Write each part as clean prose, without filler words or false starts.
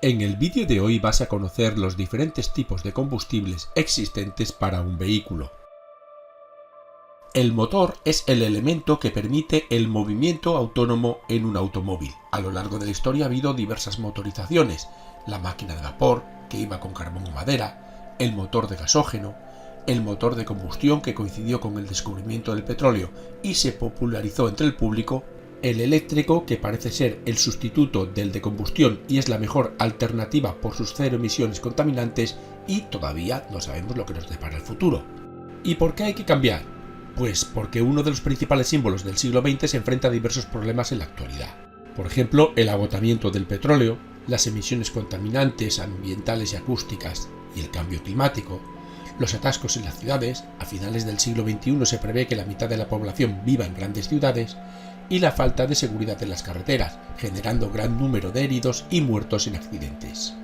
En el vídeo de hoy vas a conocer los diferentes tipos de combustibles existentes para un vehículo. El motor es el elemento que permite el movimiento autónomo en un automóvil. A lo largo de la historia ha habido diversas motorizaciones: la máquina de vapor, que iba con carbón o madera, el motor de gasógeno, el motor de combustión, que coincidió con el descubrimiento del petróleo y se popularizó entre el público, el eléctrico, que parece ser el sustituto del de combustión y es la mejor alternativa por sus cero emisiones contaminantes, y todavía no sabemos lo que nos depara el futuro. ¿Y por qué hay que cambiar? Pues porque uno de los principales símbolos del siglo XX se enfrenta a diversos problemas en la actualidad. Por ejemplo, el agotamiento del petróleo, las emisiones contaminantes ambientales y acústicas y el cambio climático, los atascos en las ciudades. A finales del siglo XXI se prevé que la mitad de la población viva en grandes ciudades, y la falta de seguridad en las carreteras, generando gran número de heridos y muertos en accidentes.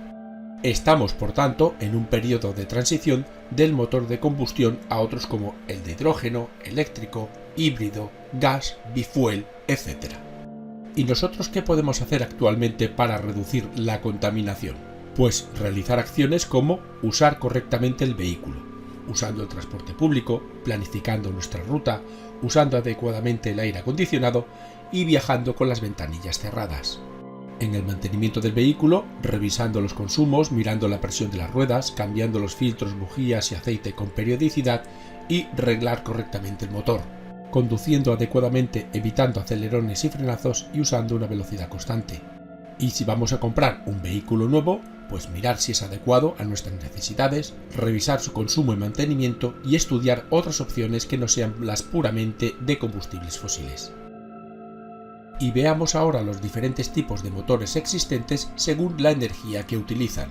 Estamos, por tanto, en un periodo de transición del motor de combustión a otros como el de hidrógeno, eléctrico, híbrido, gas, bifuel, etc. ¿Y nosotros qué podemos hacer actualmente para reducir la contaminación? Pues realizar acciones como usar correctamente el vehículo, usando el transporte público, planificando nuestra ruta, usando adecuadamente el aire acondicionado y viajando con las ventanillas cerradas. En el mantenimiento del vehículo, revisando los consumos, mirando la presión de las ruedas, cambiando los filtros, bujías y aceite con periodicidad y reglar correctamente el motor, conduciendo adecuadamente, evitando acelerones y frenazos y usando una velocidad constante. Y si vamos a comprar un vehículo nuevo, pues mirar si es adecuado a nuestras necesidades, revisar su consumo y mantenimiento y estudiar otras opciones que no sean las puramente de combustibles fósiles. Y veamos ahora los diferentes tipos de motores existentes según la energía que utilizan.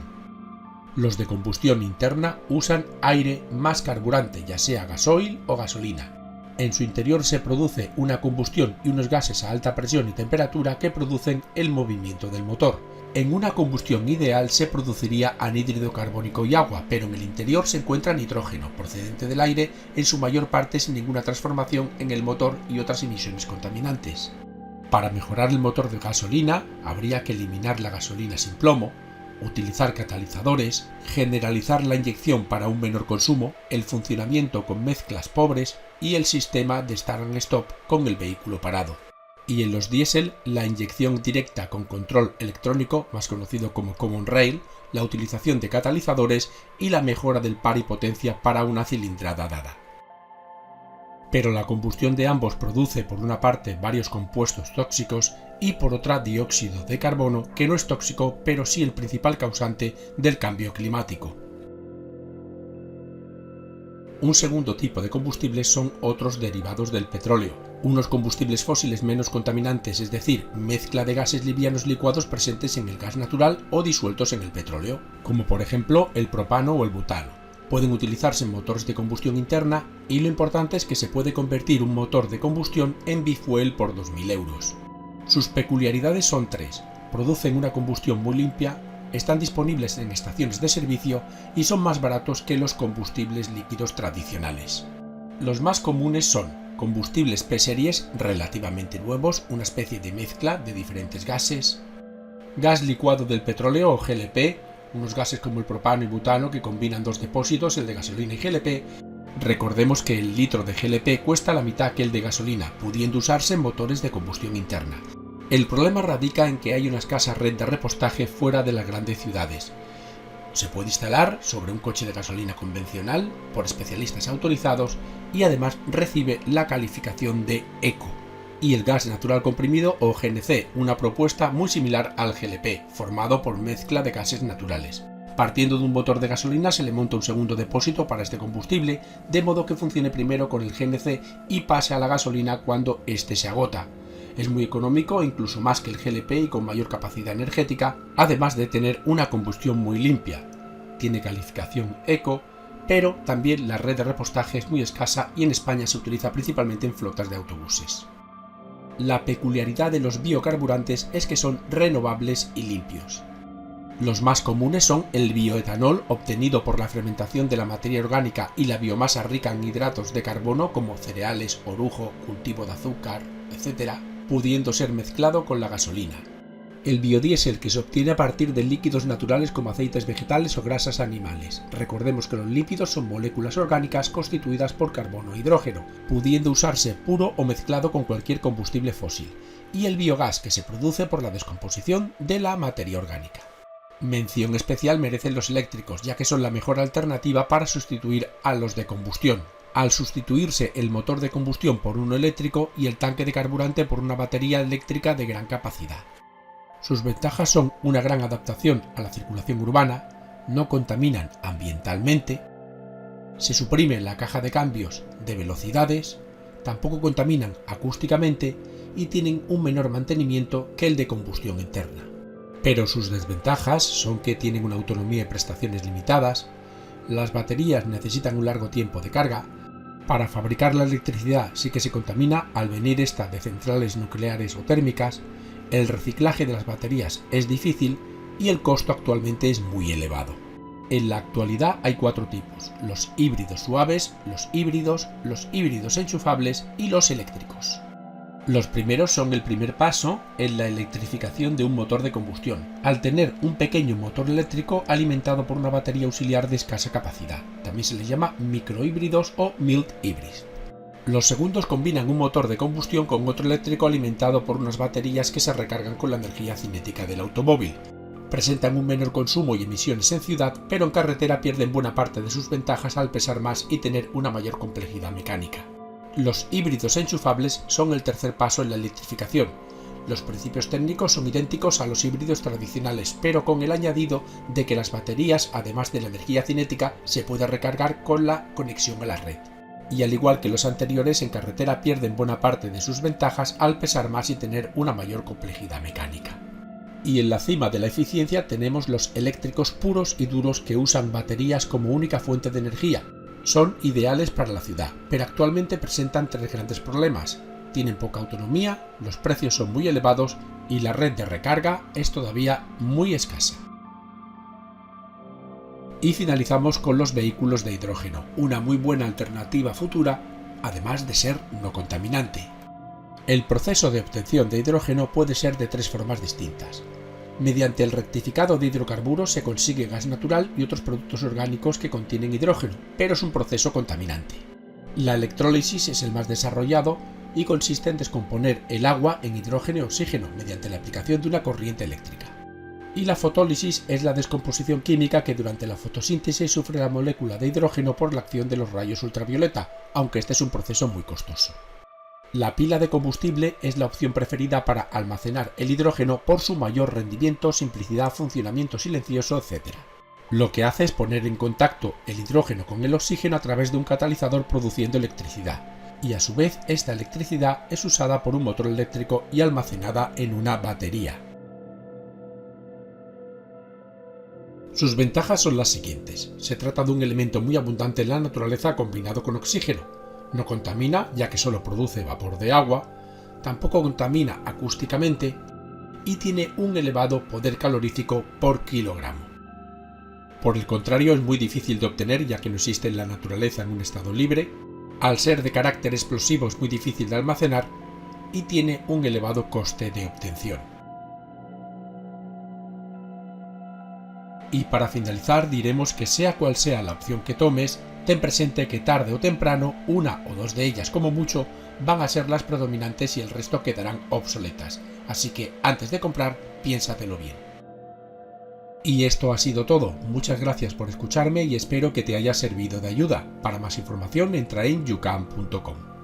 Los de combustión interna usan aire más carburante, ya sea gasoil o gasolina. En su interior se produce una combustión y unos gases a alta presión y temperatura que producen el movimiento del motor. En una combustión ideal se produciría anhídrido carbónico y agua, pero en el interior se encuentra nitrógeno, procedente del aire, en su mayor parte sin ninguna transformación en el motor y otras emisiones contaminantes. Para mejorar el motor de gasolina, habría que eliminar la gasolina sin plomo, utilizar catalizadores, generalizar la inyección para un menor consumo, el funcionamiento con mezclas pobres y el sistema de start and stop con el vehículo parado. Y en los diésel, la inyección directa con control electrónico, más conocido como Common Rail, la utilización de catalizadores y la mejora del par y potencia para una cilindrada dada. Pero la combustión de ambos produce por una parte varios compuestos tóxicos y por otra dióxido de carbono, que no es tóxico pero sí el principal causante del cambio climático. Un segundo tipo de combustibles son otros derivados del petróleo, unos combustibles fósiles menos contaminantes, es decir, mezcla de gases livianos licuados presentes en el gas natural o disueltos en el petróleo, como por ejemplo el propano o el butano. Pueden utilizarse en motores de combustión interna y lo importante es que se puede convertir un motor de combustión en bifuel por 2.000 euros. Sus peculiaridades son tres: producen una combustión muy limpia, están disponibles en estaciones de servicio y son más baratos que los combustibles líquidos tradicionales. Los más comunes son combustibles P-series relativamente nuevos, una especie de mezcla de diferentes gases, gas licuado del petróleo o GLP, unos gases como el propano y butano que combinan dos depósitos, el de gasolina y GLP. Recordemos que el litro de GLP cuesta la mitad que el de gasolina, pudiendo usarse en motores de combustión interna. El problema radica en que hay una escasa red de repostaje fuera de las grandes ciudades. Se puede instalar sobre un coche de gasolina convencional por especialistas autorizados y además recibe la calificación de Eco. Y el gas natural comprimido o GNC, una propuesta muy similar al GLP, formado por mezcla de gases naturales. Partiendo de un motor de gasolina se le monta un segundo depósito para este combustible, de modo que funcione primero con el GNC y pase a la gasolina cuando éste se agota. Es muy económico, incluso más que el GLP, y con mayor capacidad energética, además de tener una combustión muy limpia. Tiene calificación Eco, pero también la red de repostaje es muy escasa y en España se utiliza principalmente en flotas de autobuses. La peculiaridad de los biocarburantes es que son renovables y limpios. Los más comunes son el bioetanol, obtenido por la fermentación de la materia orgánica, y la biomasa rica en hidratos de carbono como cereales, orujo, cultivo de azúcar, etc., pudiendo ser mezclado con la gasolina. El biodiesel, que se obtiene a partir de líquidos naturales como aceites vegetales o grasas animales. Recordemos que los lípidos son moléculas orgánicas constituidas por carbono e hidrógeno, pudiendo usarse puro o mezclado con cualquier combustible fósil. Y el biogás, que se produce por la descomposición de la materia orgánica. Mención especial merecen los eléctricos, ya que son la mejor alternativa para sustituir a los de combustión, al sustituirse el motor de combustión por uno eléctrico y el tanque de carburante por una batería eléctrica de gran capacidad. Sus ventajas son una gran adaptación a la circulación urbana, no contaminan ambientalmente, se suprime la caja de cambios de velocidades, tampoco contaminan acústicamente y tienen un menor mantenimiento que el de combustión interna. Pero sus desventajas son que tienen una autonomía y prestaciones limitadas, las baterías necesitan un largo tiempo de carga, para fabricar la electricidad sí que se contamina al venir esta de centrales nucleares o térmicas, el reciclaje de las baterías es difícil y el costo actualmente es muy elevado. En la actualidad hay 4 tipos: los híbridos suaves, los híbridos enchufables y los eléctricos. Los primeros son el primer paso en la electrificación de un motor de combustión, al tener un pequeño motor eléctrico alimentado por una batería auxiliar de escasa capacidad. También se les llama microhíbridos o mild hybrids. Los segundos combinan un motor de combustión con otro eléctrico alimentado por unas baterías que se recargan con la energía cinética del automóvil. Presentan un menor consumo y emisiones en ciudad, pero en carretera pierden buena parte de sus ventajas al pesar más y tener una mayor complejidad mecánica. Los híbridos enchufables son el tercer paso en la electrificación. Los principios técnicos son idénticos a los híbridos tradicionales, pero con el añadido de que las baterías, además de la energía cinética, se puede recargar con la conexión a la red. Y al igual que los anteriores, en carretera pierden buena parte de sus ventajas al pesar más y tener una mayor complejidad mecánica. Y en la cima de la eficiencia tenemos los eléctricos puros y duros, que usan baterías como única fuente de energía. Son ideales para la ciudad, pero actualmente presentan 3 grandes problemas: tienen poca autonomía, los precios son muy elevados y la red de recarga es todavía muy escasa. Y finalizamos con los vehículos de hidrógeno, una muy buena alternativa futura, además de ser no contaminante. El proceso de obtención de hidrógeno puede ser de 3 formas distintas. Mediante el rectificado de hidrocarburos se consigue gas natural y otros productos orgánicos que contienen hidrógeno, pero es un proceso contaminante. La electrólisis es el más desarrollado y consiste en descomponer el agua en hidrógeno y oxígeno mediante la aplicación de una corriente eléctrica. Y la fotólisis es la descomposición química que durante la fotosíntesis sufre la molécula de hidrógeno por la acción de los rayos ultravioleta, aunque este es un proceso muy costoso. La pila de combustible es la opción preferida para almacenar el hidrógeno por su mayor rendimiento, simplicidad, funcionamiento silencioso, etc. Lo que hace es poner en contacto el hidrógeno con el oxígeno a través de un catalizador produciendo electricidad, y a su vez esta electricidad es usada por un motor eléctrico y almacenada en una batería. Sus ventajas son las siguientes. Se trata de un elemento muy abundante en la naturaleza combinado con oxígeno. No contamina, ya que solo produce vapor de agua, tampoco contamina acústicamente y tiene un elevado poder calorífico por kilogramo. Por el contrario, es muy difícil de obtener, ya que no existe en la naturaleza en un estado libre, al ser de carácter explosivo es muy difícil de almacenar y tiene un elevado coste de obtención. Y para finalizar diremos que sea cual sea la opción que tomes, ten presente que tarde o temprano, una o 2 de ellas como mucho, van a ser las predominantes y el resto quedarán obsoletas. Así que antes de comprar, piénsatelo bien. Y esto ha sido todo. Muchas gracias por escucharme y espero que te haya servido de ayuda. Para más información entra en youcan.com.